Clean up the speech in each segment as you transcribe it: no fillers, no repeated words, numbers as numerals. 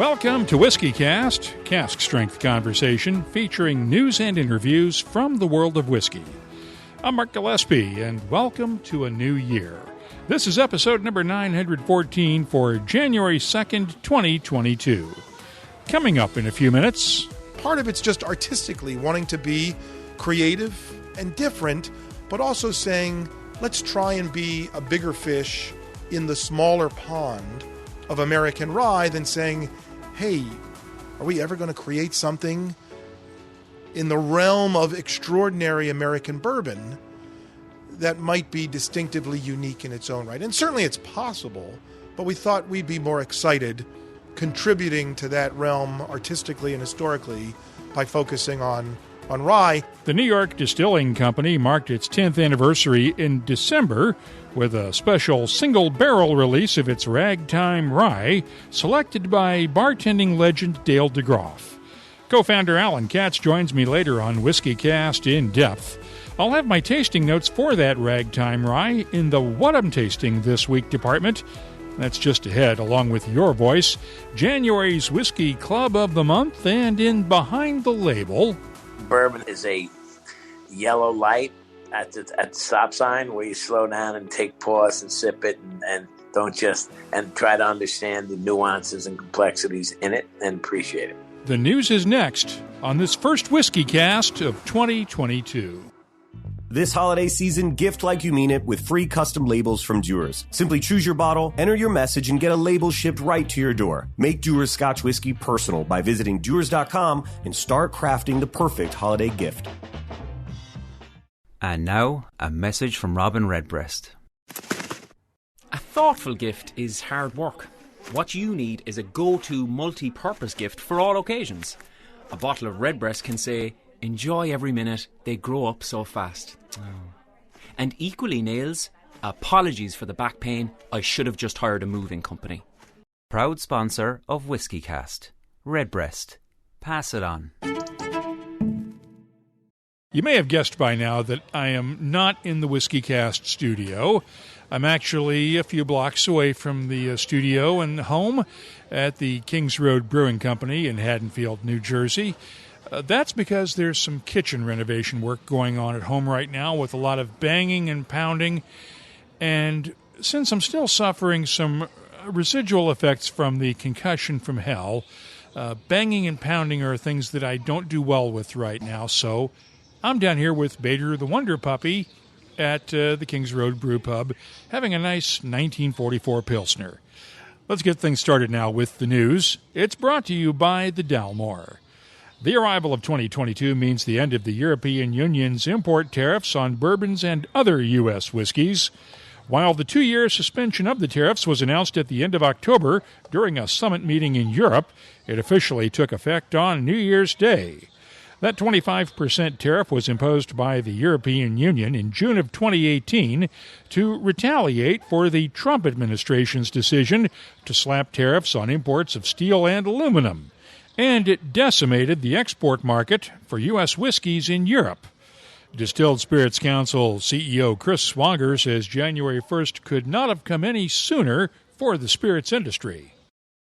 Welcome to WhiskyCast, cask strength conversation featuring news and interviews from the world of whiskey. I'm Mark Gillespie, and welcome to a new year. This is episode number 914 for January 2nd, 2022. Coming up in a few minutes. Part of it's just artistically wanting to be creative and different, but also saying, let's try and be a bigger fish in the smaller pond of American rye than saying, hey, are we ever going to create something in the realm of extraordinary American bourbon that might be distinctively unique in its own right? And certainly it's possible, but we thought we'd be more excited contributing to that realm artistically and historically by focusing on rye. The New York Distilling Company marked its 10th anniversary in December with a special single-barrel release of its Ragtime Rye, selected by bartending legend Dale DeGroff. Co-founder Alan Katz joins me later on WhiskyCast In-Depth. I'll have my tasting notes for that Ragtime Rye in the What I'm Tasting This Week department. That's just ahead, along with your voice, January's Whiskey Club of the Month, and in Behind the Label. Bourbon is a yellow light at the stop sign where you slow down and take pause and sip it and don't just and try to understand the nuances and complexities in it and appreciate it. The news is next on this first Whiskey Cast of 2022. This holiday season, gift like you mean it with free custom labels from Dewar's. Simply choose your bottle, enter your message, and get a label shipped right to your door. Make Dewar's Scotch Whiskey personal by visiting Dewar's.com and start crafting the perfect holiday gift. And now, a message from Robin Redbreast. A thoughtful gift is hard work. What you need is a go-to multi-purpose gift for all occasions. A bottle of Redbreast can say, enjoy every minute, they grow up so fast. And equally nails, apologies for the back pain, I should have just hired a moving company. Proud sponsor of WhiskyCast, Redbreast. Pass it on. You may have guessed by now that I am not in the WhiskyCast studio. I'm actually a few blocks away from the studio and home at the Kings Road Brewing Company in Haddonfield, New Jersey. That's because there's some kitchen renovation work going on at home right now with a lot of banging and pounding. And since I'm still suffering some residual effects from the concussion from hell, banging and pounding are things that I don't do well with right now. So I'm down here with Bader the Wonder Puppy at the Kings Road Brew Pub, having a nice 1944 Pilsner. Let's get things started now with the news. It's brought to you by the Dalmore. The arrival of 2022 means the end of the European Union's import tariffs on bourbons and other U.S. whiskeys. While the 2-year suspension of the tariffs was announced at the end of October during a summit meeting in Europe, it officially took effect on New Year's Day. That 25% tariff was imposed by the European Union in June of 2018 to retaliate for the Trump administration's decision to slap tariffs on imports of steel and aluminum. And it decimated the export market for U.S. whiskeys in Europe. Distilled Spirits Council CEO Chris Swanger says January 1st could not have come any sooner for the spirits industry.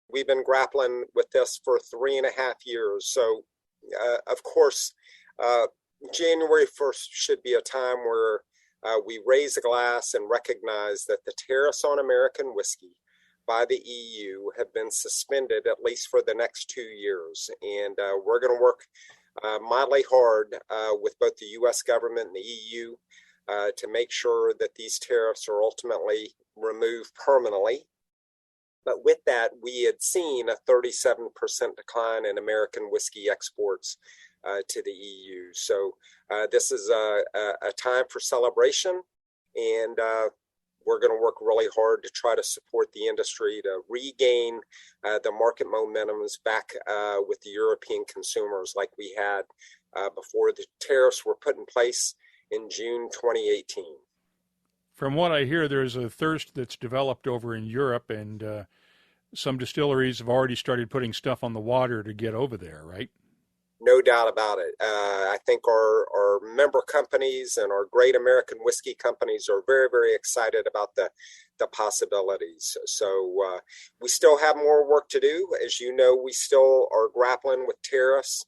We've been grappling with this for 3.5 years. So, of course, January 1st should be a time where we raise a glass and recognize that the tariffs on American whiskey by the EU have been suspended at least for the next 2 years. And we're going to work mightily hard with both the U.S. government and the EU to make sure that these tariffs are ultimately removed permanently. But with that, we had seen a 37% decline in American whiskey exports to the EU. So this is a time for celebration, and we're going to work really hard to try to support the industry to regain the market momentums back with the European consumers like we had before the tariffs were put in place in June 2018. From what I hear, there's a thirst that's developed over in Europe, and some distilleries have already started putting stuff on the water to get over there, right? No doubt about it. I think our member companies and our great American whiskey companies are very, very excited about the possibilities. So we still have more work to do. As you know, we still are grappling with tariffs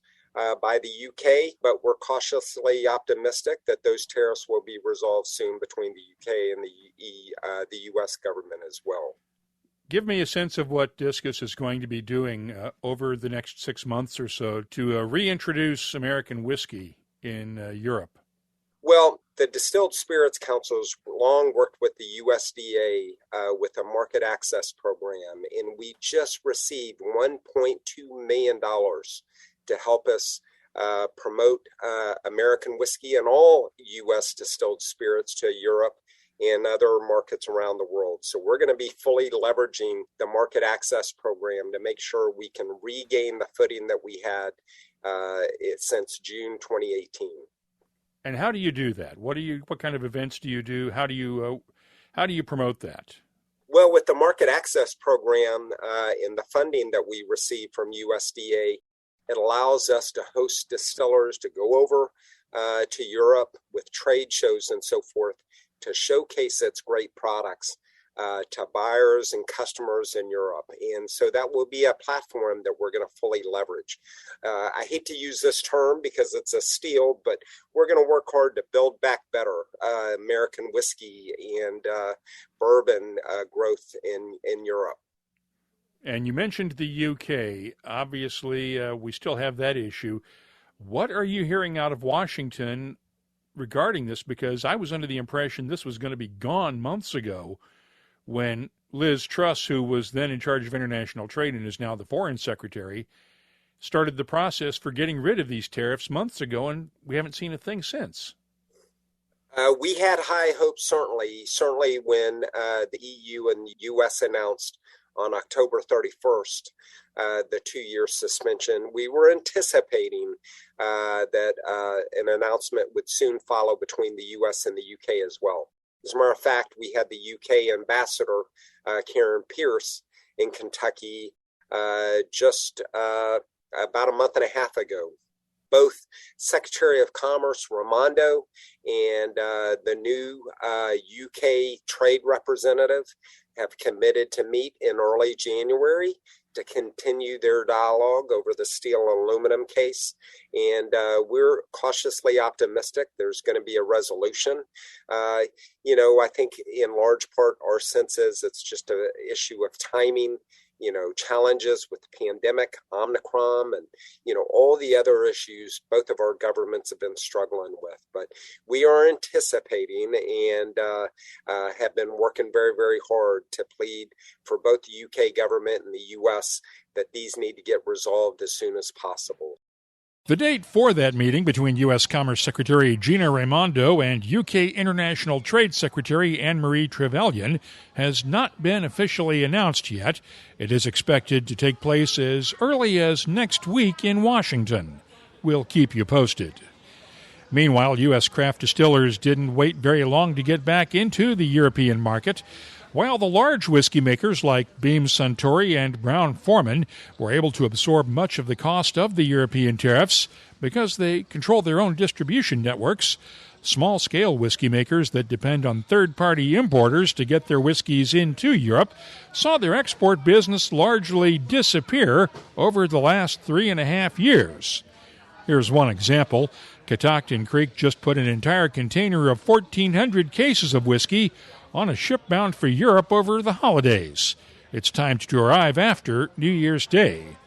by the UK, but we're cautiously optimistic that those tariffs will be resolved soon between the UK and the US government as well. Give me a sense of what Discus is going to be doing over the next 6 months or so to reintroduce American whiskey in Europe. Well, the Distilled Spirits Council has long worked with the USDA with a market access program, and we just received $1.2 million to help us promote American whiskey and all U.S. distilled spirits to Europe and other markets around the world. So we're going to be fully leveraging the market access program to make sure we can regain the footing that we had since June 2018. And how do you do that? What kind of events do you do? How do you promote that? Well, with the market access program and the funding that we receive from USDA, it allows us to host distillers to go over to Europe with trade shows and so forth, to showcase its great products to buyers and customers in Europe. And so that will be a platform that we're going to fully leverage. I hate to use this term because it's a steal, but we're going to work hard to build back better American whiskey and bourbon growth in Europe. And you mentioned the UK. Obviously, we still have that issue. What are you hearing out of Washington regarding this? Because I was under the impression this was going to be gone months ago when Liz Truss, who was then in charge of international trade and is now the foreign secretary, started the process for getting rid of these tariffs months ago, and we haven't seen a thing since. We had high hopes, certainly when the EU and the U.S. announced on October 31st, the 2-year suspension. We were anticipating that an announcement would soon follow between the U.S. and the U.K. as well. As a matter of fact, we had the UK ambassador, Caron Pierce, in Kentucky just about a month and a half ago. Both Secretary of Commerce Raimondo and the new UK trade representative have committed to meet in early January to continue their dialogue over the steel and aluminum case. And we're cautiously optimistic there's going to be a resolution. I think in large part our sense is it's just an issue of timing, challenges with the pandemic, Omicron, and, all the other issues both of our governments have been struggling with. But we are anticipating and have been working very, very hard to plead for both the UK government and the US that these need to get resolved as soon as possible. The date for that meeting between U.S. Commerce Secretary Gina Raimondo and UK International Trade Secretary Anne-Marie Trevelyan has not been officially announced yet. It is expected to take place as early as next week in Washington. We'll keep you posted. Meanwhile, U.S. craft distillers didn't wait very long to get back into the European market. While the large whiskey makers like Beam Suntory and Brown-Forman were able to absorb much of the cost of the European tariffs because they control their own distribution networks, small-scale whiskey makers that depend on third-party importers to get their whiskeys into Europe saw their export business largely disappear over the last 3.5 years. Here's one example. Catoctin Creek just put an entire container of 1,400 cases of whiskey on a ship bound for Europe over the holidays. It's timed to arrive after New Year's Day.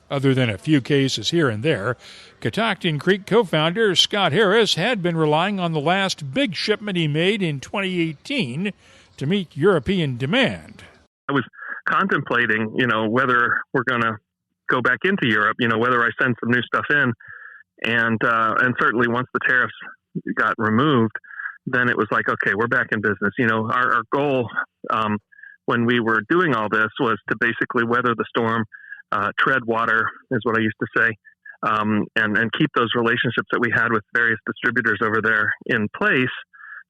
Other than a few cases here and there, Catoctin Creek co-founder Scott Harris had been relying on the last big shipment he made in 2018 to meet European demand. I was contemplating, whether we're going to go back into Europe, whether I send some new stuff in. And certainly once the tariffs got removed, then it was like, okay, we're back in business. Our goal when we were doing all this was to basically weather the storm, tread water is what I used to say, and keep those relationships that we had with various distributors over there in place,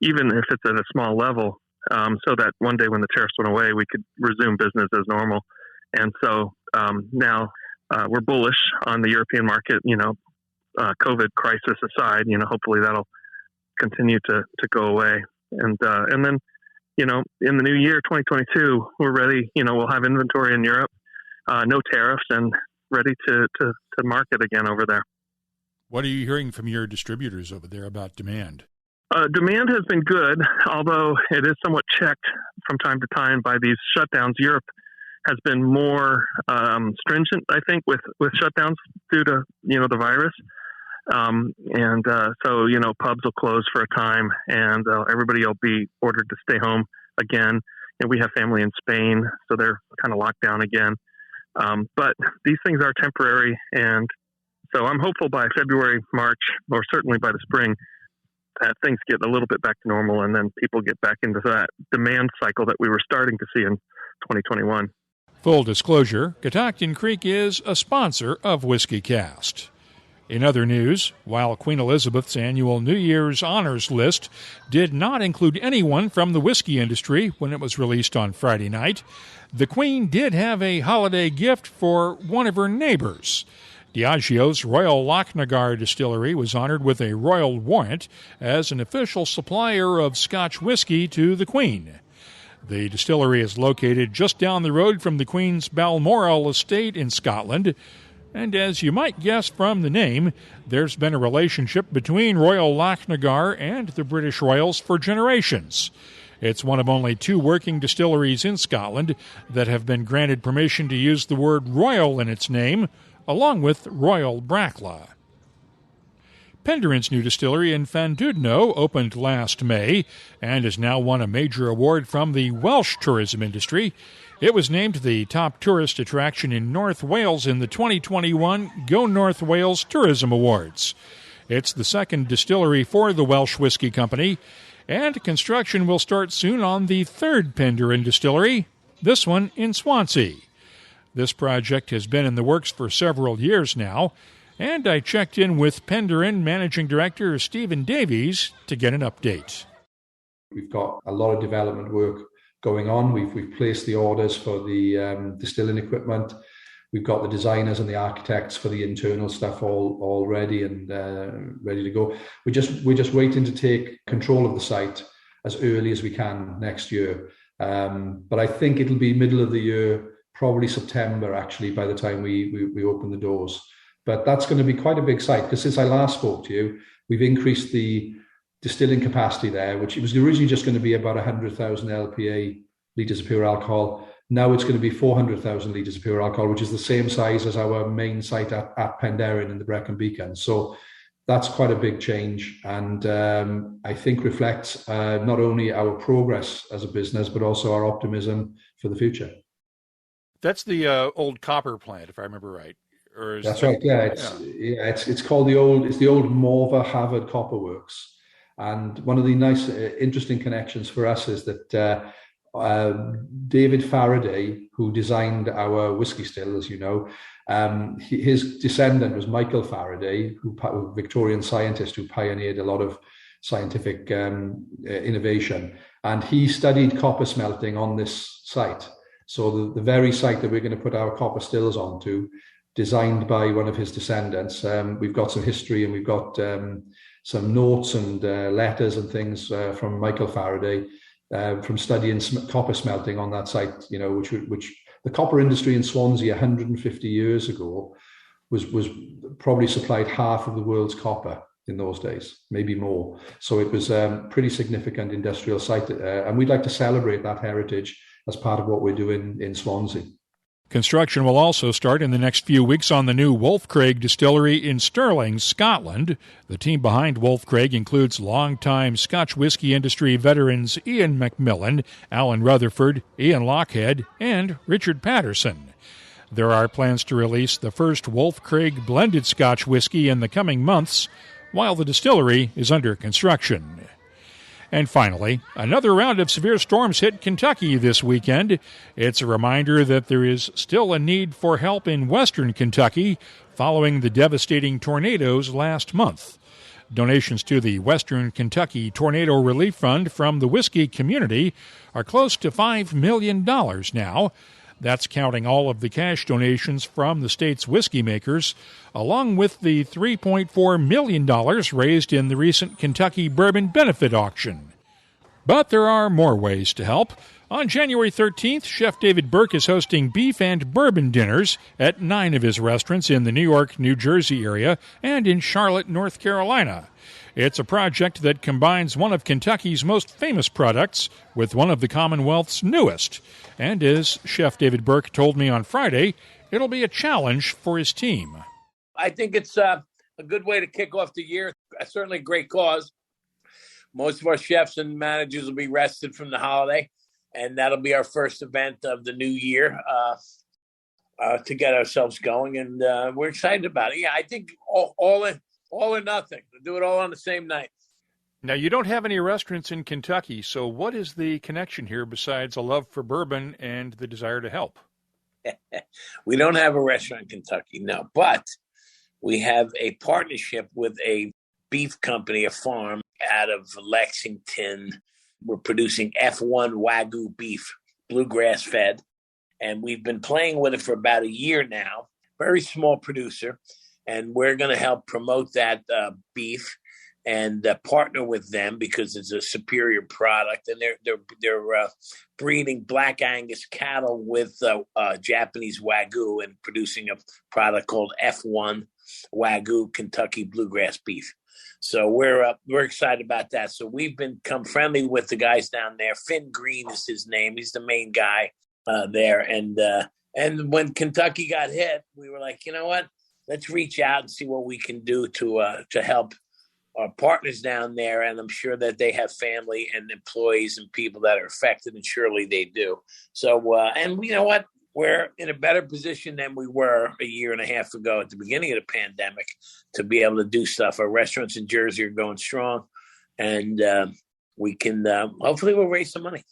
even if it's at a small level, so that one day when the tariffs went away, we could resume business as normal. And so now we're bullish on the European market. COVID crisis aside, hopefully that'll continue to go away. And then, in the new year, 2022, we're ready. We'll have inventory in Europe, no tariffs, and ready to market again over there. What are you hearing from your distributors over there about demand? Demand has been good, although it is somewhat checked from time to time by these shutdowns. Europe has been more stringent, I think, with shutdowns due to, the virus. So, pubs will close for a time, and everybody will be ordered to stay home again. And we have family in Spain, so they're kind of locked down again. But these things are temporary, and so I'm hopeful by February, March, or certainly by the spring, that things get a little bit back to normal, and then people get back into that demand cycle that we were starting to see in 2021. Full disclosure, Catoctin Creek is a sponsor of WhiskyCast. In other news, while Queen Elizabeth's annual New Year's honors list did not include anyone from the whiskey industry when it was released on Friday night, the Queen did have a holiday gift for one of her neighbors. Diageo's Royal Lochnagar Distillery was honored with a royal warrant as an official supplier of Scotch whiskey to the Queen. The distillery is located just down the road from the Queen's Balmoral estate in Scotland, and as you might guess from the name, there's been a relationship between Royal Lochnagar and the British Royals for generations. It's one of only 2 working distilleries in Scotland that have been granted permission to use the word royal in its name, along with Royal Bracla. Penderyn's new distillery in Llandudno opened last May and has now won a major award from the Welsh tourism industry. It was named the top tourist attraction in North Wales in the 2021 Go North Wales Tourism Awards. It's the second distillery for the Welsh Whisky Company, and construction will start soon on the third Penderyn distillery, this one in Swansea. This project has been in the works for several years now, and I checked in with Penderyn Managing Director Stephen Davies to get an update. We've got a lot of development work going on. We've placed the orders for the distilling equipment. We've got the designers and the architects for the internal stuff all ready and ready to go. We're just waiting to take control of the site as early as we can next year. But I think it'll be middle of the year, probably September, actually, by the time we open the doors. But that's going to be quite a big site, because since I last spoke to you, we've increased the distilling capacity there, which it was originally just going to be about 100,000 LPA, litres of pure alcohol. Now it's going to be 400,000 litres of pure alcohol, which is the same size as our main site at Penderyn in the Brecon Beacon. So that's quite a big change, and I think reflects not only our progress as a business, but also our optimism for the future. That's the old copper plant, if I remember right. Or That's right. Yeah, it's called the old Morva Harvard Copper Works, and one of the nice, interesting connections for us is that David Faraday, who designed our whiskey still, as you know, his descendant was Michael Faraday, a Victorian scientist who pioneered a lot of scientific innovation, and he studied copper smelting on this site. So the very site that we're going to put our copper stills onto, designed by one of his descendants. We've got some history, and we've got some notes and letters and things from Michael Faraday from studying copper smelting on that site. Which the copper industry in Swansea 150 years ago was probably supplied half of the world's copper in those days, maybe more. So it was a pretty significant industrial site, and we'd like to celebrate that heritage as part of what we're doing in Swansea. Construction will also start in the next few weeks on the new Wolf Craig distillery in Stirling, Scotland. The team behind Wolf Craig includes longtime Scotch whisky industry veterans Ian McMillan, Alan Rutherford, Ian Lockhead, and Richard Patterson. There are plans to release the first Wolf Craig blended Scotch whisky in the coming months, while the distillery is under construction. And finally, another round of severe storms hit Kentucky this weekend. It's a reminder that there is still a need for help in western Kentucky following the devastating tornadoes last month. Donations to the Western Kentucky Tornado Relief Fund from the whiskey community are close to $5 million now. That's counting all of the cash donations from the state's whiskey makers, along with the $3.4 million raised in the recent Kentucky Bourbon Benefit Auction. But there are more ways to help. On January 13th, Chef David Burke is hosting Beef and Bourbon Dinners at 9 of his restaurants in the New York, New Jersey area and in Charlotte, North Carolina. It's a project that combines one of Kentucky's most famous products with one of the Commonwealth's newest. And as Chef David Burke told me on Friday, it'll be a challenge for his team. I think it's a good way to kick off the year. Certainly a great cause. Most of our chefs and managers will be rested from the holiday, and that'll be our first event of the new year to get ourselves going, and we're excited about it. Yeah, I think all or nothing. Do it all on the same night. Now, you don't have any restaurants in Kentucky, so what is the connection here besides a love for bourbon and the desire to help? We don't have a restaurant in Kentucky, no, but we have a partnership with a beef company, a farm out of Lexington. We're producing F1 Wagyu beef, bluegrass fed, and we've been playing with it for about a year now. Very small producer, and we're going to help promote that beef and partner with them because it's a superior product, and they're breeding Black Angus cattle with Japanese Wagyu and producing a product called F1 Wagyu Kentucky bluegrass beef. So we're excited about that. So we've become friendly with the guys down there. Finn Green is his name. He's the main guy there. And when Kentucky got hit, we were like, you know what? Let's reach out and see what we can do to help our partners down there. And I'm sure that they have family and employees and people that are affected, and surely they do. So, and you know what? We're in a better position than we were a year and a half ago at the beginning of the pandemic to be able to do stuff. Our restaurants in Jersey are going strong, and we can hopefully we'll raise some money.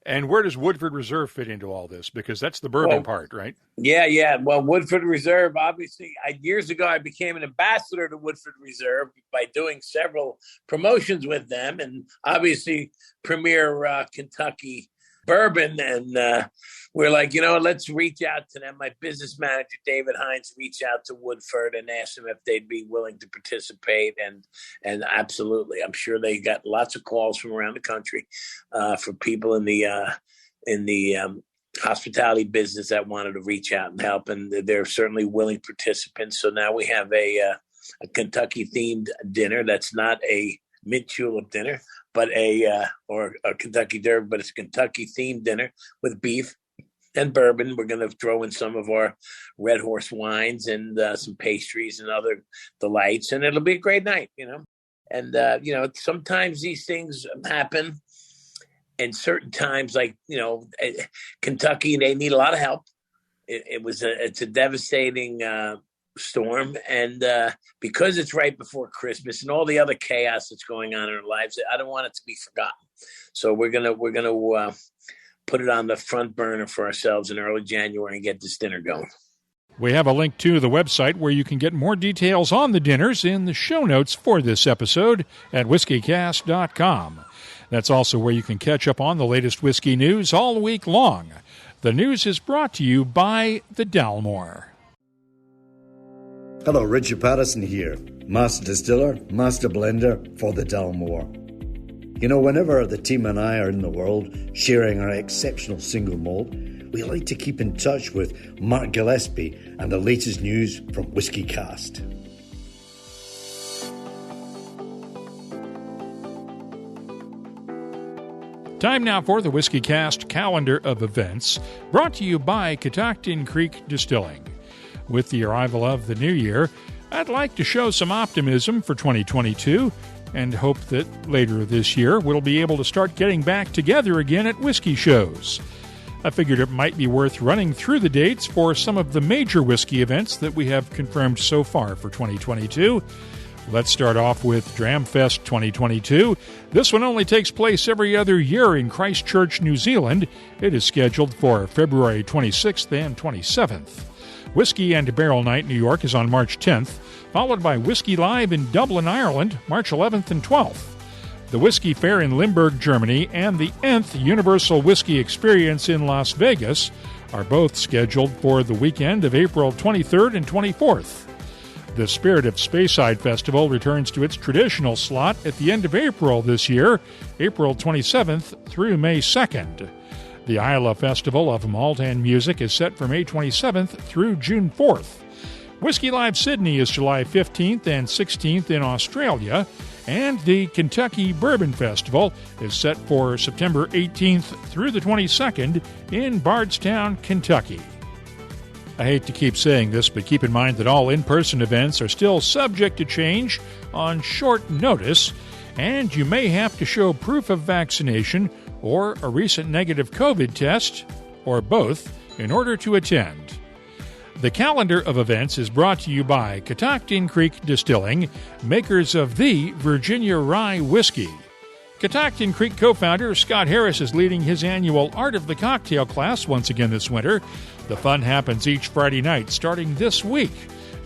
And where does Woodford Reserve fit into all this? Because that's the bourbon part, right? Yeah. Well, Woodford Reserve, obviously, years ago I became an ambassador to Woodford Reserve by doing several promotions with them, and obviously Premier Kentucky bourbon, and we're like, you know, let's reach out to them. My business manager, David Hines, reached out to Woodford and asked them if they'd be willing to participate, and absolutely. I'm sure they got lots of calls from around the country for people in the hospitality business that wanted to reach out and help, and they're certainly willing participants. So now we have a Kentucky-themed dinner that's not a mint julep dinner, but or a Kentucky Derby, but it's a Kentucky-themed dinner with beef and bourbon. We're going to throw in some of our Red Horse wines and some pastries and other delights, and it'll be a great night, you know. And, you know, sometimes these things happen in certain times, like, you know, Kentucky, they need a lot of help. It's a devastating storm, and because it's right before Christmas and all the other chaos that's going on in our lives, I don't want it to be forgotten. So we're gonna put it on the front burner for ourselves in early January and get this dinner going. We have a link to the website where you can get more details on the dinners in the show notes for this episode at whiskycast.com. That's also where you can catch up on the latest whiskey news all week long. The news is brought to you by the Dalmore. Hello, Richard Patterson here, Master Distiller, Master Blender for the Dalmore. You know, whenever the team and I are in the world sharing our exceptional single malt, we like to keep in touch with Mark Gillespie and the latest news from WhiskyCast. Time now for the WhiskyCast calendar of events, brought to you by Catoctin Creek Distilling. With the arrival of the new year, I'd like to show some optimism for 2022 and hope that later this year we'll be able to start getting back together again at whiskey shows. I figured it might be worth running through the dates for some of the major whiskey events that we have confirmed so far for 2022. Let's start off with Dramfest 2022. This one only takes place every other year in Christchurch, New Zealand. It is scheduled for February 26th and 27th. Whiskey and Barrel Night New York is on March 10th, followed by Whiskey Live in Dublin, Ireland, March 11th and 12th. The Whiskey Fair in Limburg, Germany, and the Nth Universal Whiskey Experience in Las Vegas are both scheduled for the weekend of April 23rd and 24th. The Spirit of Speyside Festival returns to its traditional slot at the end of April this year, April 27th through May 2nd. The Isla Festival of Malt and Music is set for May 27th through June 4th. Whiskey Live Sydney is July 15th and 16th in Australia, and the Kentucky Bourbon Festival is set for September 18th through the 22nd in Bardstown, Kentucky. I hate to keep saying this, but keep in mind that all in-person events are still subject to change on short notice, and you may have to show proof of vaccination or a recent negative COVID test, or both, in order to attend. The calendar of events is brought to you by Catoctin Creek Distilling, makers of the Virginia Rye Whiskey. Catoctin Creek co-founder Scott Harris is leading his annual Art of the Cocktail class once again this winter. The fun happens each Friday night starting this week.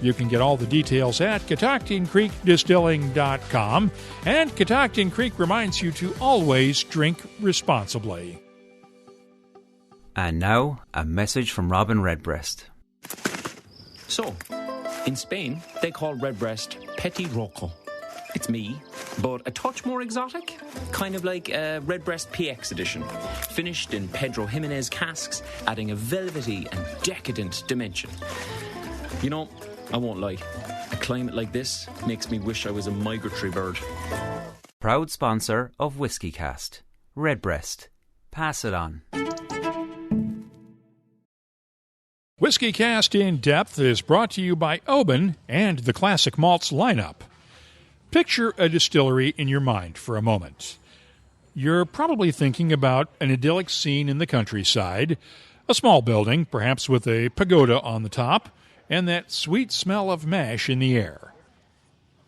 You can get all the details at CatoctinCreekDistilling.com, and Catoctin Creek reminds you to always drink responsibly. And now, a message from Robin Redbreast. So, in Spain, they call Redbreast Petit Roco. It's me, but a touch more exotic. Kind of like a Redbreast PX edition. Finished in Pedro Jimenez casks, adding a velvety and decadent dimension. You know, I won't lie. A climate like this makes me wish I was a migratory bird. Proud sponsor of WhiskyCast. Redbreast. Pass it on. WhiskyCast In-Depth is brought to you by Oban and the Classic Malts lineup. Picture a distillery in your mind for a moment. You're probably thinking about an idyllic scene in the countryside, a small building, perhaps with a pagoda on the top, and that sweet smell of mash in the air.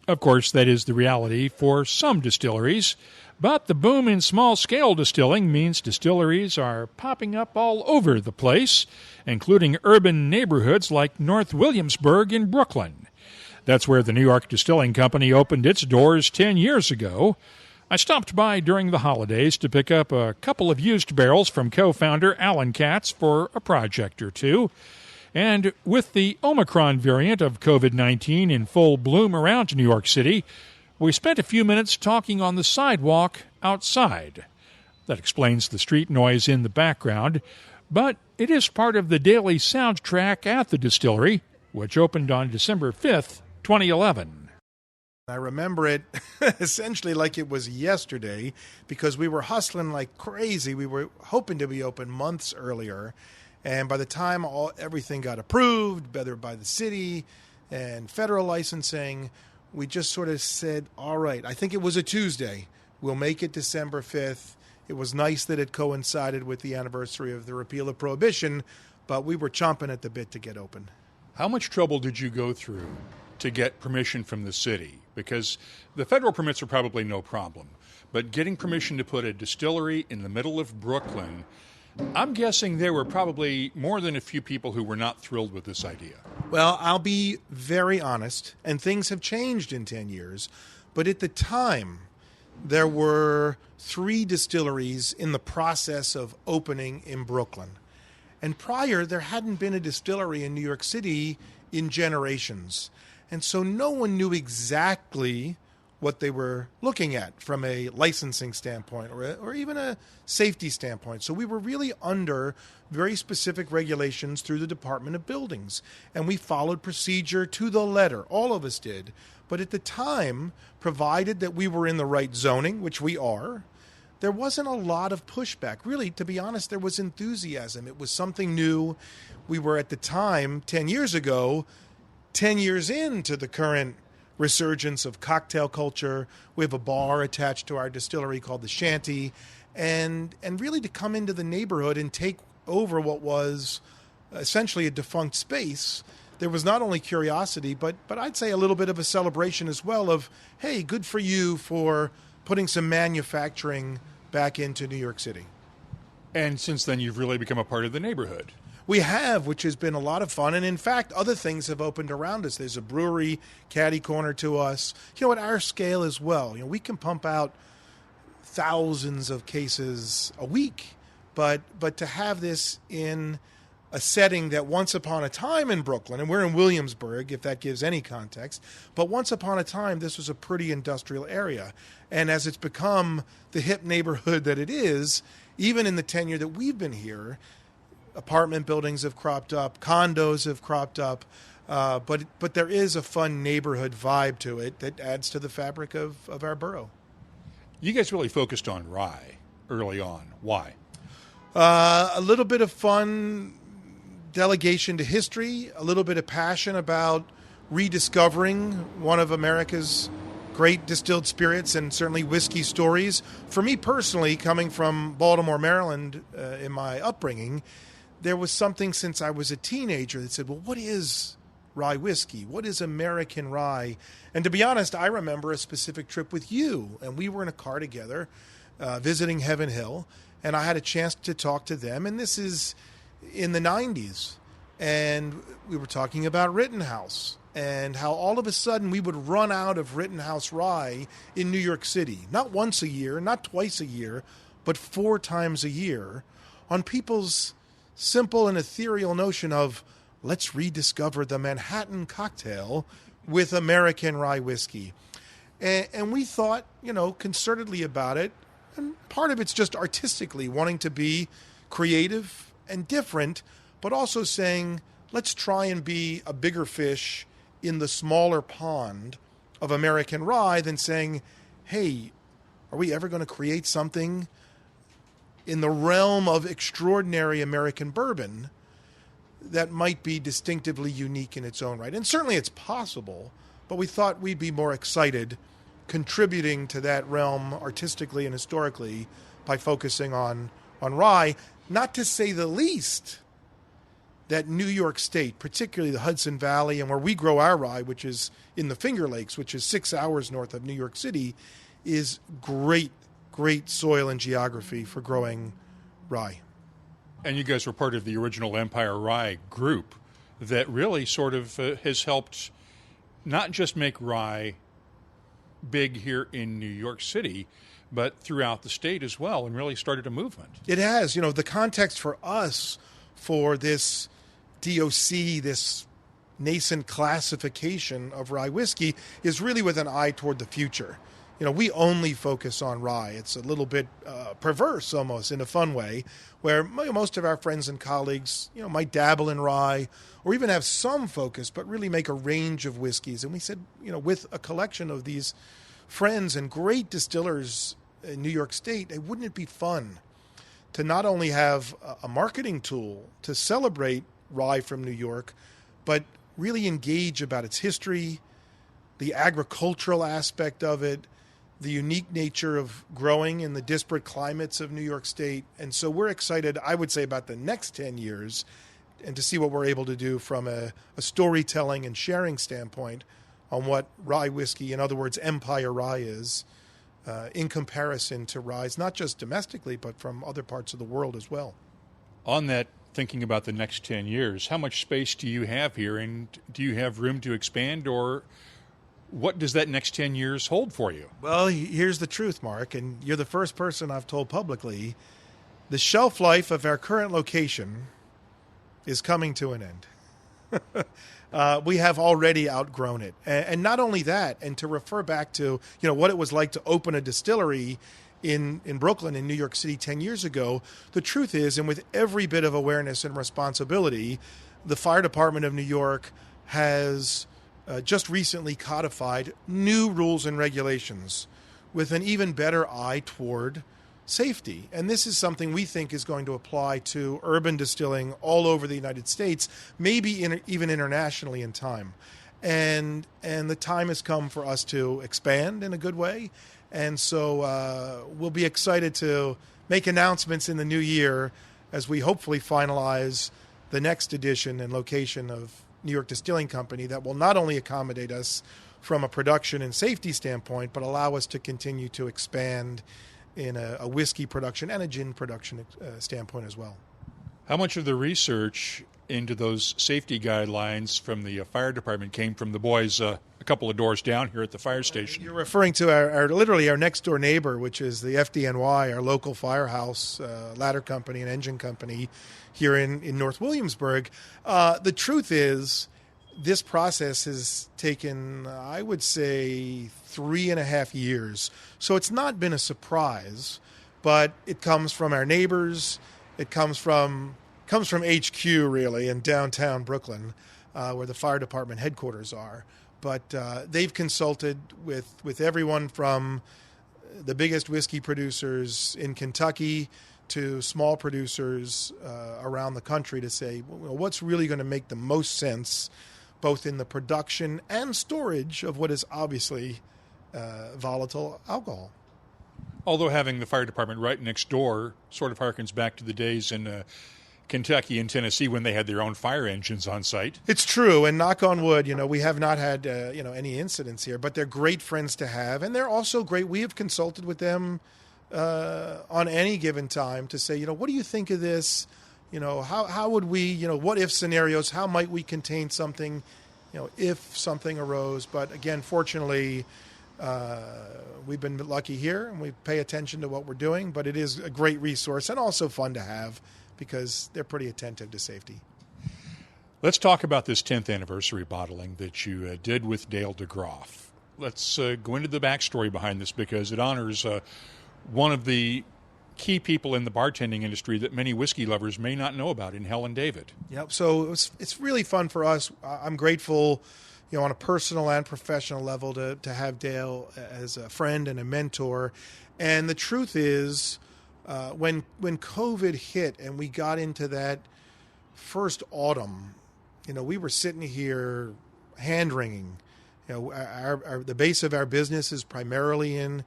Of course, that is the reality for some distilleries, but the boom in small-scale distilling means distilleries are popping up all over the place, including urban neighborhoods like North Williamsburg in Brooklyn. That's where the York Distilling Company opened its doors 10 years ago. I stopped by during the holidays to pick up a couple of used barrels from co-founder Alan Katz for a project or two. And with the Omicron variant of COVID-19 in full bloom around New York City, we spent a few minutes talking on the sidewalk outside. That explains the street noise in the background, but it is part of the daily soundtrack at the distillery, which opened on December 5th, 2011. I remember it essentially like it was yesterday because we were hustling like crazy. We were hoping to be open months earlier. And by the time everything got approved, whether by the city and federal licensing, we just sort of said, all right, I think it was a Tuesday. We'll make it December 5th. It was nice that it coincided with the anniversary of the repeal of Prohibition, but we were chomping at the bit to get open. How much trouble did you go through to get permission from the city? Because the federal permits are probably no problem, but getting permission to put a distillery in the middle of Brooklyn, I'm guessing there were probably more than a few people who were not thrilled with this idea. Well, I'll be very honest, and things have changed in 10 years, but at the time, there were 3 distilleries in the process of opening in Brooklyn. And prior, there hadn't been a distillery in New York City in generations. And so no one knew exactly what they were looking at from a licensing standpoint or even a safety standpoint. So we were really under very specific regulations through the Department of Buildings. And we followed procedure to the letter. All of us did. But at the time, provided that we were in the right zoning, which we are, there wasn't a lot of pushback. Really, to be honest, there was enthusiasm. It was something new. We were at the time, 10 years ago, 10 years into the current resurgence of cocktail culture. We have a bar attached to our distillery called the Shanty. And really to come into the neighborhood and take over what was essentially a defunct space, there was not only curiosity, but I'd say a little bit of a celebration as well of, hey, good for you for putting some manufacturing back into New York City. And since then, you've really become a part of the neighborhood. We have, which has been a lot of fun. And in fact, other things have opened around us. There's a brewery catty corner to us. At our scale as well. We can pump out thousands of cases a week. But to have this in a setting that once upon a time in Brooklyn, and we're in Williamsburg, if that gives any context, but once upon a time, this was a pretty industrial area. And as it's become the hip neighborhood that it is, even in the tenure that we've been here, apartment buildings have cropped up, condos have cropped up, but there is a fun neighborhood vibe to it that adds to the fabric of our borough. You guys really focused on rye early on. Why? A little bit of fun delegation to history, a little bit of passion about rediscovering one of America's great distilled spirits and certainly whiskey stories. For me personally, coming from Baltimore, Maryland, in my upbringing, there was something since I was a teenager that said, well, what is rye whiskey? What is American rye? And to be honest, I remember a specific trip with you, and we were in a car together visiting Heaven Hill, and I had a chance to talk to them, and this is in the 90s, and we were talking about Rittenhouse and how all of a sudden we would run out of Rittenhouse rye in New York City, not once a year, not twice a year, but 4 times a year, on people's simple and ethereal notion of let's rediscover the Manhattan cocktail with American rye whiskey. And we thought, concertedly about it, and part of it's just artistically wanting to be creative and different, but also saying, let's try and be a bigger fish in the smaller pond of American rye than saying, hey, are we ever going to create something in the realm of extraordinary American bourbon that might be distinctively unique in its own right? And certainly it's possible, but we thought we'd be more excited contributing to that realm artistically and historically by focusing on rye. Not to say the least that New York State, particularly the Hudson Valley and where we grow our rye, which is in the Finger Lakes, which is 6 hours north of New York City, is great soil and geography for growing rye. And you guys were part of the original Empire Rye group that really sort of has helped not just make rye big here in New York City, but throughout the state as well, and really started a movement. It has. The context for us for this DOC, this nascent classification of rye whiskey, is really with an eye toward the future. We only focus on rye. It's a little bit perverse almost in a fun way, where most of our friends and colleagues, might dabble in rye or even have some focus, but really make a range of whiskeys. And we said, with a collection of these friends and great distillers in New York State, wouldn't it be fun to not only have a marketing tool to celebrate rye from New York, but really engage about its history, the agricultural aspect of it, the unique nature of growing in the disparate climates of New York State. And so we're excited, I would say, about the next 10 years and to see what we're able to do from a storytelling and sharing standpoint on what rye whiskey, in other words, Empire Rye is, in comparison to ryes, not just domestically, but from other parts of the world as well. On that, thinking about the next 10 years, how much space do you have here, and do you have room to expand, or what does that next 10 years hold for you? Well, here's the truth, Mark, and you're the first person I've told publicly. The shelf life of our current location is coming to an end. We have already outgrown it. And not only that, and to refer back to what it was like to open a distillery in Brooklyn, in New York City 10 years ago, the truth is, and with every bit of awareness and responsibility, the Fire Department of New York has just recently codified new rules and regulations with an even better eye toward safety. And this is something we think is going to apply to urban distilling all over the United States, maybe even internationally in time. And the time has come for us to expand in a good way. And so we'll be excited to make announcements in the new year as we hopefully finalize the next edition and location of New York Distilling Company that will not only accommodate us from a production and safety standpoint, but allow us to continue to expand in a whiskey production and a gin production standpoint as well. How much of the research into those safety guidelines from the fire department came from the boys a couple of doors down here at the fire station. You're referring to our literally our next door neighbor, which is the FDNY, our local firehouse, ladder company and engine company here in North Williamsburg. The truth is, this process has taken, I would say, 3.5 years. So it's not been a surprise, but it comes from our neighbors. It comes from HQ, really, in downtown Brooklyn, where the fire department headquarters are. But they've consulted with everyone from the biggest whiskey producers in Kentucky to small producers around the country to say, well, what's really going to make the most sense, both in the production and storage of what is obviously volatile alcohol. Although having the fire department right next door sort of harkens back to the days in Kentucky and Tennessee when they had their own fire engines on site. It's true, and knock on wood, we have not had any incidents here, but they're great friends to have, and they're also great. We have consulted with them on any given time to say, what do you think of this? How would we, what if scenarios, how might we contain something, if something arose? But again, fortunately, we've been lucky here and we pay attention to what we're doing, but it is a great resource and also fun to have because they're pretty attentive to safety. Let's talk about this 10th anniversary bottling that you did with Dale DeGroff. Let's go into the backstory behind this because it honors one of the key people in the bartending industry that many whiskey lovers may not know about in Helen David. Yep. So it's really fun for us. I'm grateful, on a personal and professional level to have Dale as a friend and a mentor. And the truth is, when COVID hit and we got into that first autumn, we were sitting here hand-wringing. The base of our business is primarily in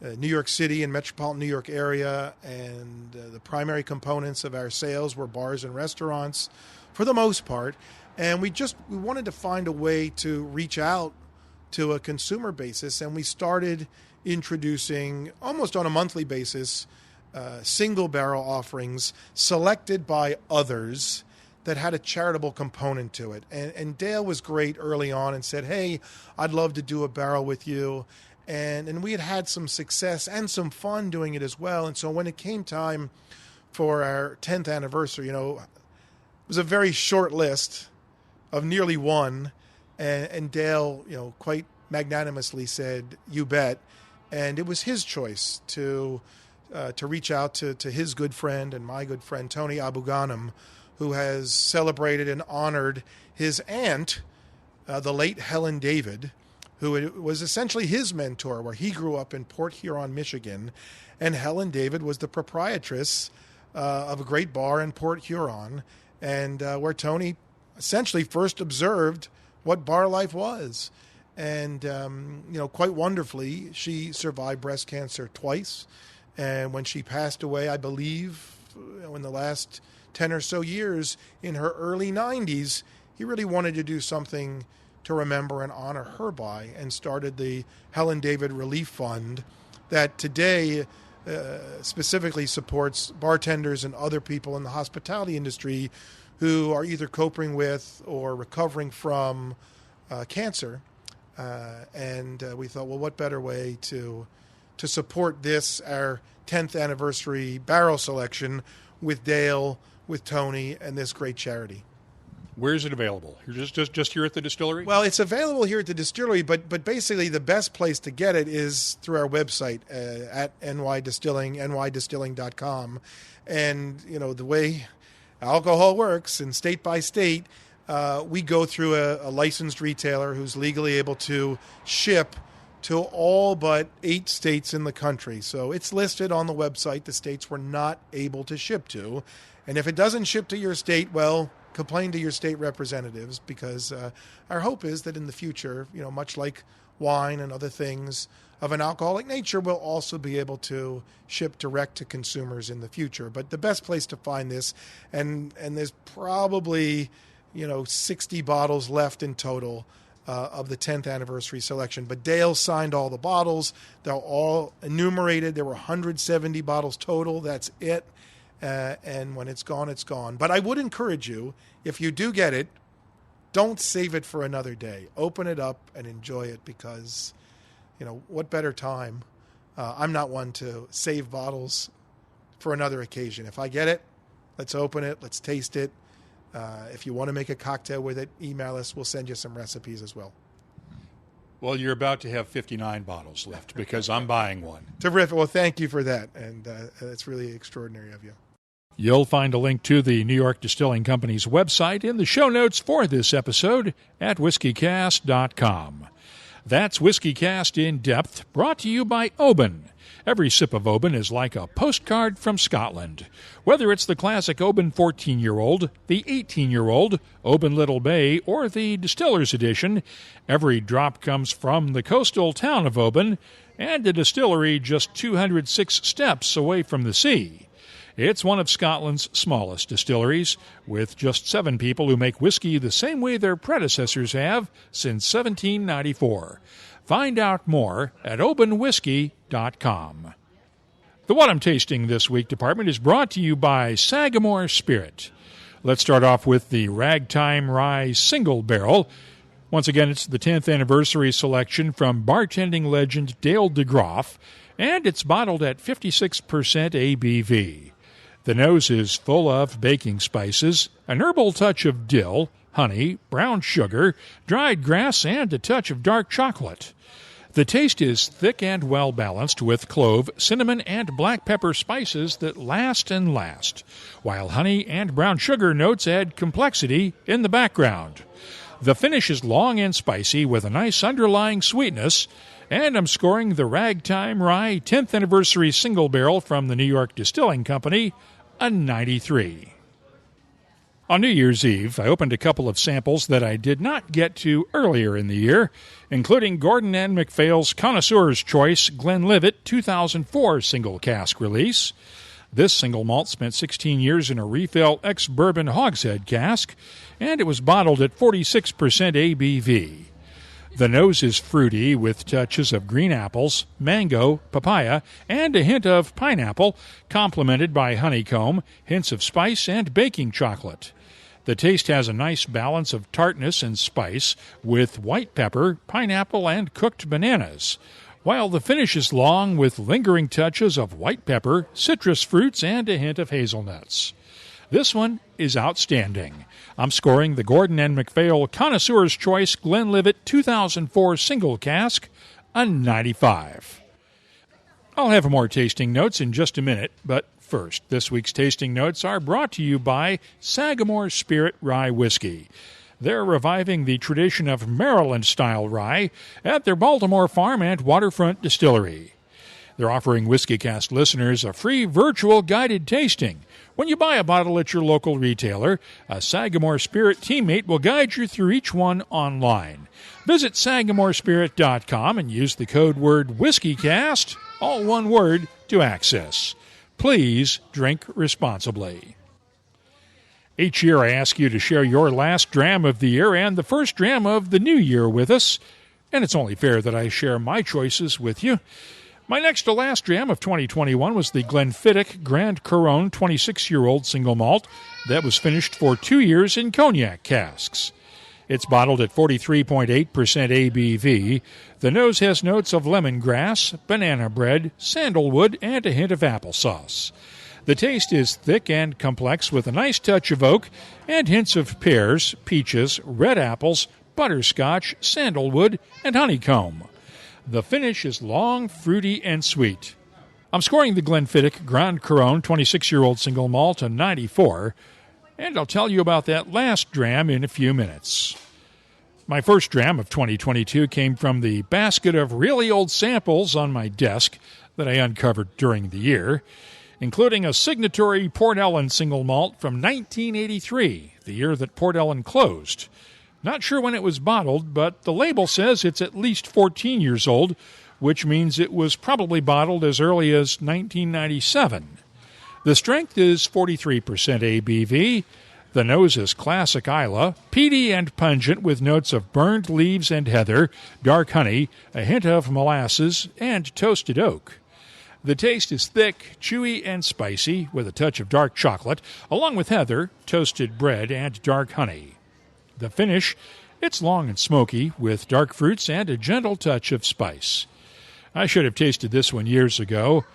New York City and metropolitan New York area, and the primary components of our sales were bars and restaurants for the most part. And we wanted to find a way to reach out to a consumer basis, and we started introducing almost on a monthly basis single barrel offerings selected by others that had a charitable component to it. And Dale was great early on and said, hey, I'd love to do a barrel with you. And we had some success and some fun doing it as well. And so when it came time for our 10th anniversary, it was a very short list of nearly one. And Dale, quite magnanimously said, you bet. And it was his choice to reach out to his good friend and my good friend, Tony Abou-Ghanem, who has celebrated and honored his aunt, the late Helen David, who was essentially his mentor, where he grew up in Port Huron, Michigan. And Helen David was the proprietress of a great bar in Port Huron, and where Tony essentially first observed what bar life was. And, quite wonderfully, she survived breast cancer twice. And when she passed away, I believe, in the last 10 or so years, in her early 90s, he really wanted to do something to remember and honor her by, and started the Helen David Relief Fund that today specifically supports bartenders and other people in the hospitality industry who are either coping with or recovering from cancer. And we thought, well, what better way to support this, our 10th anniversary barrel selection with Dale, with Tony, and this great charity. Where is it available? You're just here at the distillery? Well, it's available here at the distillery, but basically the best place to get it is through our website at NY Distilling, nydistilling.com. And, the way alcohol works, and state by state, we go through a licensed retailer who's legally able to ship to all but 8 states in the country. So it's listed on the website the states we're not able to ship to. And if it doesn't ship to your state, well, complain to your state representatives, because our hope is that in the future, much like wine and other things of an alcoholic nature, we'll also be able to ship direct to consumers in the future. But the best place to find this, and there's probably 60 bottles left in total of the 10th anniversary selection. But Dale signed all the bottles. They're all enumerated. There were 170 bottles total. That's it. and when it's gone, it's gone. But I would encourage you, if you do get it, don't save it for another day. Open it up and enjoy it, because, what better time? I'm not one to save bottles for another occasion. If I get it, let's open it, let's taste it. If you want to make a cocktail with it, email us. We'll send you some recipes as well. Well, you're about to have 59 bottles left because I'm buying one. Terrific. Well, thank you for that. And it's really extraordinary of you. You'll find a link to the New York Distilling Company's website in the show notes for this episode at whiskycast.com. That's WhiskyCast In-Depth, brought to you by Oban. Every sip of Oban is like a postcard from Scotland. Whether it's the classic Oban 14-year-old, the 18-year-old, Oban Little Bay, or the Distillers Edition, every drop comes from the coastal town of Oban and a distillery just 206 steps away from the sea. It's one of Scotland's smallest distilleries, with just 7 people who make whiskey the same way their predecessors have since 1794. Find out more at obanwhiskey.com. The What I'm Tasting This Week department is brought to you by Sagamore Spirit. Let's start off with the Ragtime Rye Single Barrel. Once again, it's the 10th anniversary selection from bartending legend Dale DeGroff, and it's bottled at 56% ABV. The nose is full of baking spices, an herbal touch of dill, honey, brown sugar, dried grass, and a touch of dark chocolate. The taste is thick and well-balanced with clove, cinnamon, and black pepper spices that last and last, while honey and brown sugar notes add complexity in the background. The finish is long and spicy with a nice underlying sweetness, and I'm scoring the Ragtime Rye 10th Anniversary Single Barrel from the New York Distilling Company a 93. On New Year's Eve, I opened a couple of samples that I did not get to earlier in the year, including Gordon and MacPhail's Connoisseur's Choice Glenlivet 2004 single cask release. This single malt spent 16 years in a refill ex-bourbon hogshead cask, and it was bottled at 46% ABV. The nose is fruity with touches of green apples, mango, papaya, and a hint of pineapple, complemented by honeycomb, hints of spice, and baking chocolate. The taste has a nice balance of tartness and spice with white pepper, pineapple, and cooked bananas, while the finish is long with lingering touches of white pepper, citrus fruits, and a hint of hazelnuts. This one is outstanding. I'm scoring the Gordon and MacPhail Connoisseur's Choice Glenlivet 2004 single cask a 95. I'll have more tasting notes in just a minute, but first, this week's tasting notes are brought to you by Sagamore Spirit Rye Whiskey. They're reviving the tradition of Maryland-style rye at their Baltimore farm and waterfront distillery. They're offering WhiskyCast listeners a free virtual guided tasting. When you buy a bottle at your local retailer, a Sagamore Spirit teammate will guide you through each one online. Visit SagamoreSpirit.com and use the code word WhiskyCast, all one word, to access. Please drink responsibly. Each year I ask you to share your last dram of the year and the first dram of the new year with us, and it's only fair that I share my choices with you. My next to last dram of 2021 was the Glenfiddich Grand Caron 26-year-old single malt that was finished for 2 years in cognac casks. It's bottled at 43.8% ABV. The nose has notes of lemongrass, banana bread, sandalwood, and a hint of applesauce. The taste is thick and complex with a nice touch of oak and hints of pears, peaches, red apples, butterscotch, sandalwood, and honeycomb. The finish is long, fruity, and sweet. I'm scoring the Glenfiddich Grand Caron 26-year-old single malt a 94, and I'll tell you about that last dram in a few minutes. My first dram of 2022 came from the basket of really old samples on my desk that I uncovered during the year, including a signatory Port Ellen single malt from 1983, the year that Port Ellen closed. Not sure when it was bottled, but the label says it's at least 14 years old, which means it was probably bottled as early as 1997. The strength is 43% ABV. The nose is classic Isla, peaty and pungent with notes of burned leaves and heather, dark honey, a hint of molasses, and toasted oak. The taste is thick, chewy, and spicy with a touch of dark chocolate, along with heather, toasted bread, and dark honey. The finish, it's long and smoky with dark fruits and a gentle touch of spice. I should have tasted this one years ago,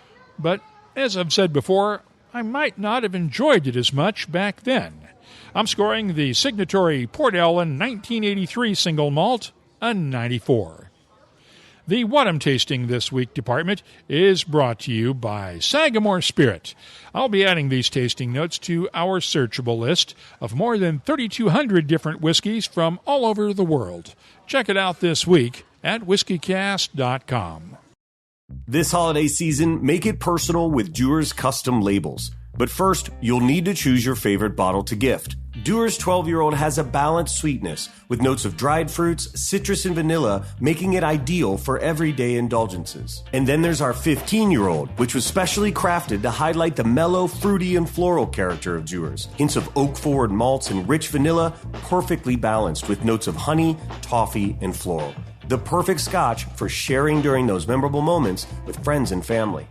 but as I've said before, I might not have enjoyed it as much back then. I'm scoring the signatory Port Ellen 1983 single malt a 94. The What I'm Tasting This Week department is brought to you by Sagamore Spirit. I'll be adding these tasting notes to our searchable list of more than 3,200 different whiskeys from all over the world. Check it out this week at WhiskyCast.com. This holiday season, make it personal with Dewar's custom labels. But first, you'll need to choose your favorite bottle to gift. Dewar's 12-year-old has a balanced sweetness with notes of dried fruits, citrus, and vanilla, making it ideal for everyday indulgences. And then there's our 15-year-old, which was specially crafted to highlight the mellow, fruity, and floral character of Dewar's. Hints of oak-forward malts and rich vanilla, perfectly balanced with notes of honey, toffee, and floral. The perfect scotch for sharing during those memorable moments with friends and family.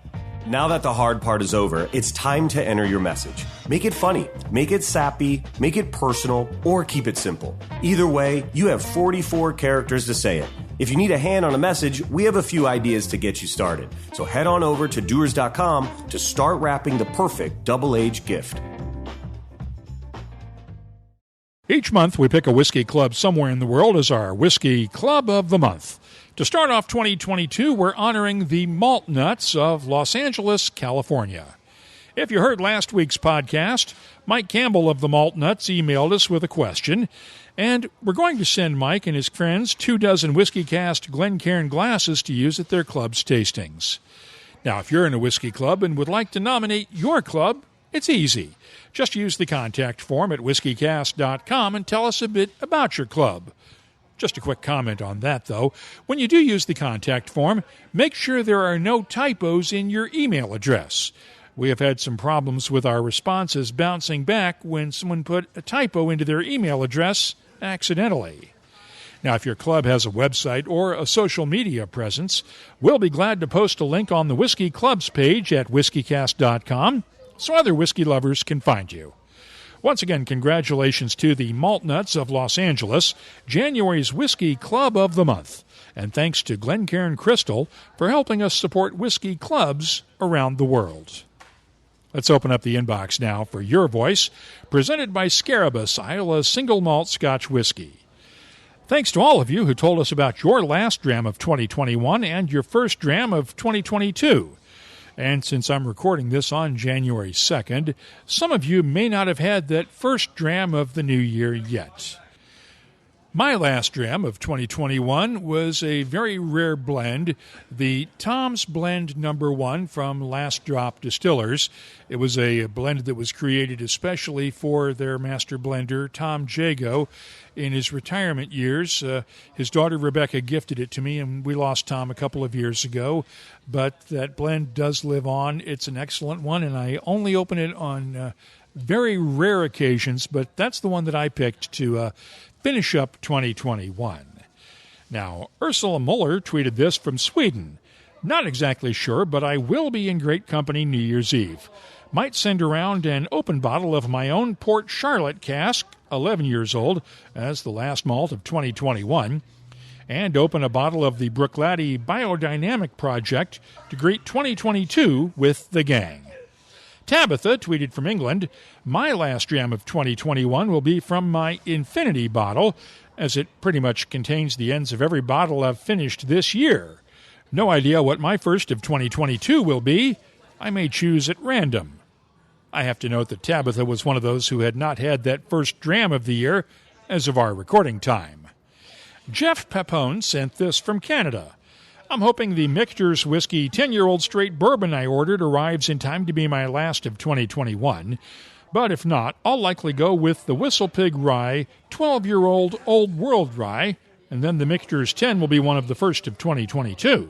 Now that the hard part is over, it's time to enter your message. Make it funny, make it sappy, make it personal, or keep it simple. Either way, you have 44 characters to say it. If you need a hand on a message, we have a few ideas to get you started. So head on over to Dewar's.com to start wrapping the perfect double-aged gift. Each month, we pick a whiskey club somewhere in the world as our Whiskey Club of the Month. To start off 2022, we're honoring the Malt Nuts of Los Angeles, California. If you heard last week's podcast, Mike Campbell of the Malt Nuts emailed us with a question, and we're going to send Mike and his friends 24 WhiskyCast Glencairn glasses to use at their club's tastings. Now, if you're in a whiskey club and would like to nominate your club, it's easy. Just use the contact form at whiskycast.com and tell us a bit about your club. Just a quick comment on that, though. When you do use the contact form, make sure there are no typos in your email address. We have had some problems with our responses bouncing back when someone put a typo into their email address accidentally. Now, if your club has a website or a social media presence, we'll be glad to post a link on the Whiskey Clubs page at whiskycast.com so other whiskey lovers can find you. Once again, congratulations to the Malt Nuts of Los Angeles, January's Whiskey Club of the Month. And thanks to Glencairn Crystal for helping us support whiskey clubs around the world. Let's open up the inbox now for your voice, presented by Scarabus, Isla's single malt Scotch whiskey. Thanks to all of you who told us about your last dram of 2021 and your first dram of 2022. And since I'm recording this on January 2nd, some of you may not have had that first dram of the new year yet. My last dram of 2021 was a very rare blend, the Tom's Blend No. 1 from Last Drop Distillers. It was a blend that was created especially for their master blender, Tom Jago, in his retirement years. His daughter Rebecca gifted it to me, and we lost Tom a couple of years ago. But that blend does live on. It's an excellent one, and I only open it on very rare occasions, but that's the one that I picked to finish up 2021. Now, Ursula Muller tweeted this from Sweden. Not exactly sure, but I will be in great company New Year's Eve. Might send around an open bottle of my own Port Charlotte cask, 11 years old, as the last malt of 2021, and open a bottle of the Bruichladdich Biodynamic Project to greet 2022 with the gang. Tabitha tweeted from England, my last dram of 2021 will be from my Infinity bottle, as it pretty much contains the ends of every bottle I've finished this year. No idea what my first of 2022 will be. I may choose at random. I have to note that Tabitha was one of those who had not had that first dram of the year as of our recording time. Jeff Pepone sent this from Canada. I'm hoping the Michter's Whiskey 10-year-old straight bourbon I ordered arrives in time to be my last of 2021. But if not, I'll likely go with the Whistle Pig Rye 12-year-old Old World Rye, and then the Michter's 10 will be one of the first of 2022.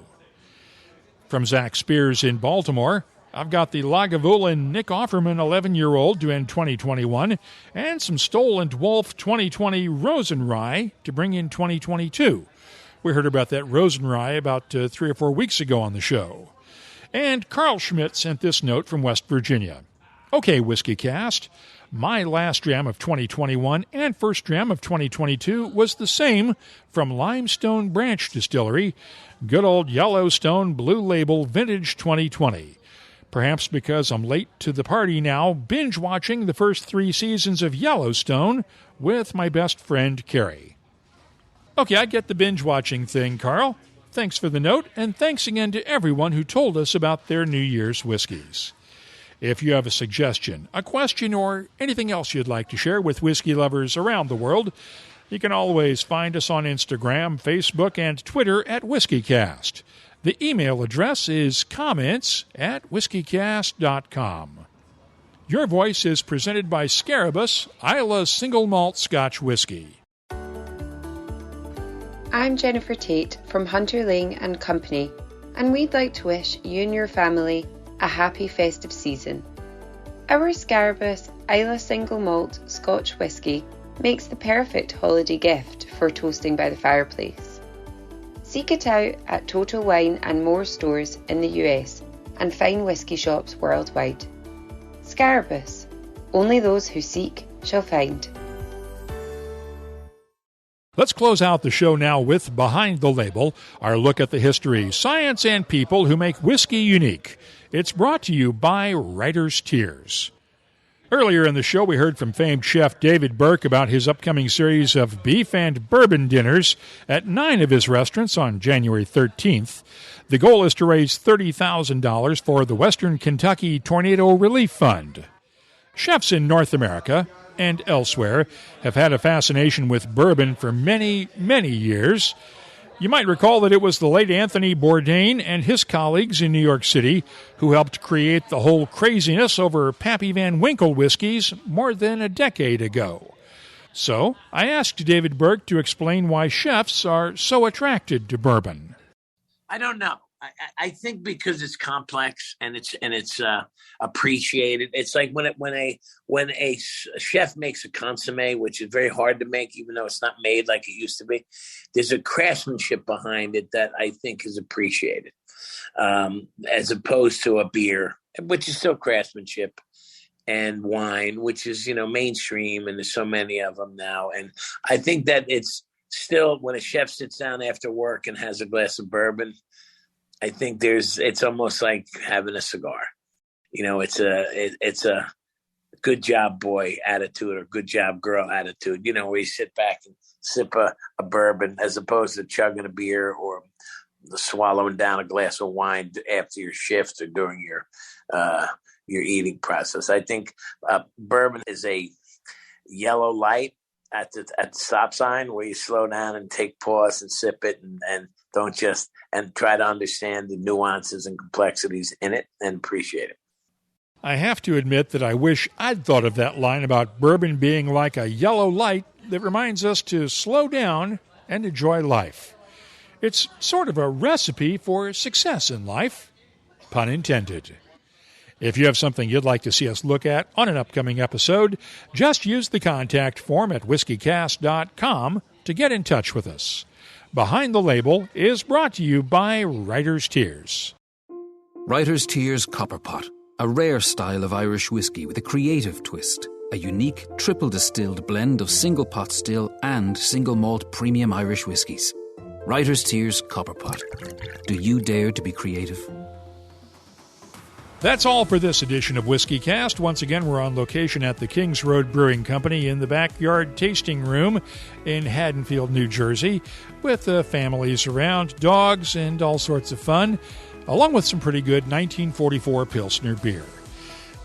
From Zach Spears in Baltimore, I've got the Lagavulin Nick Offerman 11-year-old to end 2021, and some Stoll and Wolf 2020 Rosen Rye to bring in 2022. We heard about that Rosen Rye about 3 or 4 weeks ago on the show. And Carl Schmidt sent this note from West Virginia. Okay, WhiskyCast. My last dram of 2021 and first dram of 2022 was the same from Limestone Branch Distillery, good old Yellowstone Blue Label Vintage 2020. Perhaps because I'm late to the party now, binge-watching the first 3 seasons of Yellowstone with my best friend, Carrie. Okay, I get the binge-watching thing, Carl. Thanks for the note, and thanks again to everyone who told us about their New Year's whiskeys. If you have a suggestion, a question, or anything else you'd like to share with whiskey lovers around the world, you can always find us on Instagram, Facebook, and Twitter at WhiskyCast. The email address is comments@whiskycast.com. Your Voice is presented by Scarabus, Isla's single malt Scotch whiskey. I'm Jennifer Tate from Hunter Lane and Company, and we'd like to wish you and your family a happy festive season. Our Scarabus Isla single malt Scotch whisky makes the perfect holiday gift for toasting by the fireplace. Seek it out at Total Wine and More stores in the US and fine whisky shops worldwide. Scarabus, only those who seek shall find. Let's close out the show now with Behind the Label, our look at the history, science, and people who make whiskey unique. It's brought to you by Writer's Tears. Earlier in the show, we heard from famed chef David Burke about his upcoming series of Beef and Bourbon Dinners at 9 of his restaurants on January 13th. The goal is to raise $30,000 for the Western Kentucky Tornado Relief Fund. Chefs in North America and elsewhere have had a fascination with bourbon for many, many years. You might recall that it was the late Anthony Bourdain and his colleagues in New York City who helped create the whole craziness over Pappy Van Winkle whiskeys more than a decade ago. So I asked David Burke to explain why chefs are so attracted to bourbon. I don't know. I think because it's complex and it's appreciated. It's like when a chef makes a consommé, which is very hard to make, even though it's not made like it used to be. There's a craftsmanship behind it that I think is appreciated, as opposed to a beer, which is still craftsmanship, and wine, which is mainstream, and there's so many of them now. And I think that it's still, when a chef sits down after work and has a glass of bourbon, I think it's almost like having a cigar. It's a good job boy attitude or good job girl attitude, where you sit back and sip a bourbon as opposed to chugging a beer or swallowing down a glass of wine after your shift or during your eating process. I think bourbon is a yellow light at the stop sign where you slow down and take pause and sip it and don't just, and try to understand the nuances and complexities in it and appreciate it. I have to admit that I wish I'd thought of that line about bourbon being like a yellow light that reminds us to slow down and enjoy life. It's sort of a recipe for success in life, pun intended. If you have something you'd like to see us look at on an upcoming episode, just use the contact form at whiskycast.com to get in touch with us. Behind the Label is brought to you by Writer's Tears. Writer's Tears Copperpot, a rare style of Irish whiskey with a creative twist. A unique triple-distilled blend of single pot still and single malt premium Irish whiskies. Writer's Tears Copperpot. Do you dare to be creative? That's all for this edition of WhiskyCast. Once again, we're on location at the Kings Road Brewing Company in the Backyard Tasting Room in Haddonfield, New Jersey, with families around, dogs, and all sorts of fun, along with some pretty good 1944 Pilsner beer.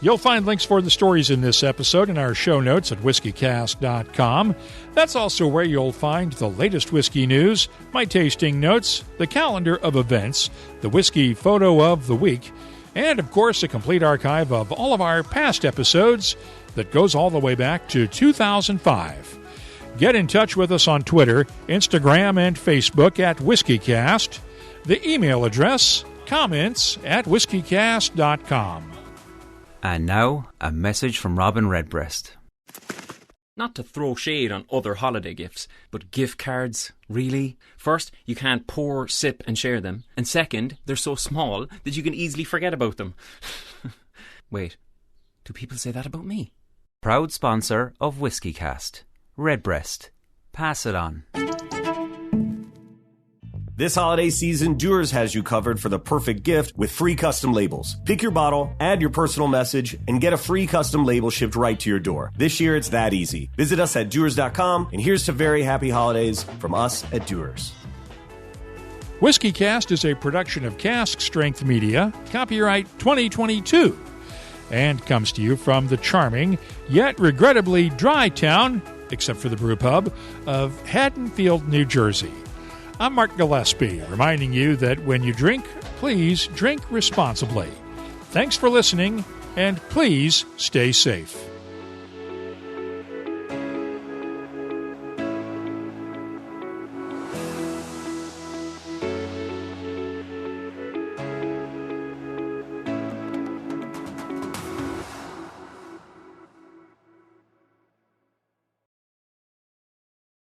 You'll find links for the stories in this episode in our show notes at whiskycast.com. That's also where you'll find the latest whiskey news, my tasting notes, the calendar of events, the whiskey photo of the week, and, of course, a complete archive of all of our past episodes that goes all the way back to 2005. Get in touch with us on Twitter, Instagram, and Facebook at WhiskyCast. The email address, comments@whiskycast.com. And now, a message from Robin Redbreast. Not to throw shade on other holiday gifts, but gift cards Really? First, you can't pour, sip and share them. And second, they're so small that you can easily forget about them. Wait, do people say that about me? Proud sponsor of WhiskyCast. Redbreast. Pass it on. This holiday season, Dewar's has you covered for the perfect gift with free custom labels. Pick your bottle, add your personal message, and get a free custom label shipped right to your door. This year, it's that easy. Visit us at Dewar's.com, and here's to very happy holidays from us at Dewar's. WhiskyCast is a production of Cask Strength Media, copyright 2022, and comes to you from the charming, yet regrettably dry town, except for the brew pub, of Haddonfield, New Jersey. I'm Mark Gillespie, reminding you that when you drink, please drink responsibly. Thanks for listening, and please stay safe.